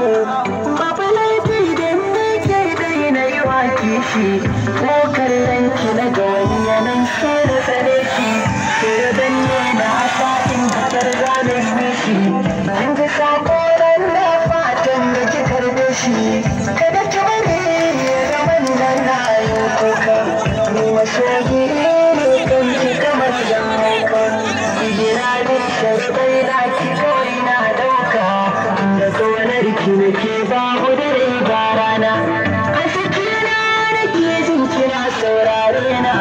samu babu laifi da nake daina yi wa kishi ko kallon ki na ga wani yanayi sai da tsare shi sai dan nuna asa in fitar zanen mishi in ji sakonan na fatan da ki karbe shi kada ki bari ya zama nan na yi kuka ni masoyi ne kan ki kamar jamaica hijira ne sharbai na ki kawai na dauka da tsonar ki nake ba dare ba rana a cikina nake jin kina saurare na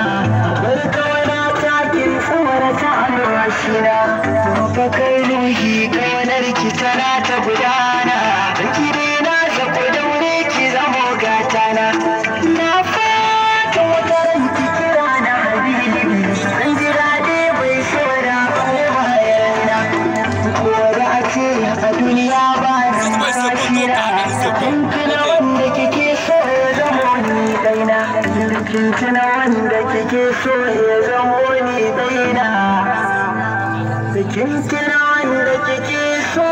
bar kawai na takin tsawar ta alwashina fa kai ruhi kaunar ki tana ta gudana ki dai na zako daure ki zamo gatana na fata wata ran ki kira na habibi an jira dai bai saura ko bayana ko da a ce a duniya ba kinkina wanda kike so ya zamo ni daina kinkina wanda kike so ya zamo ni daina kinkina wanda kike so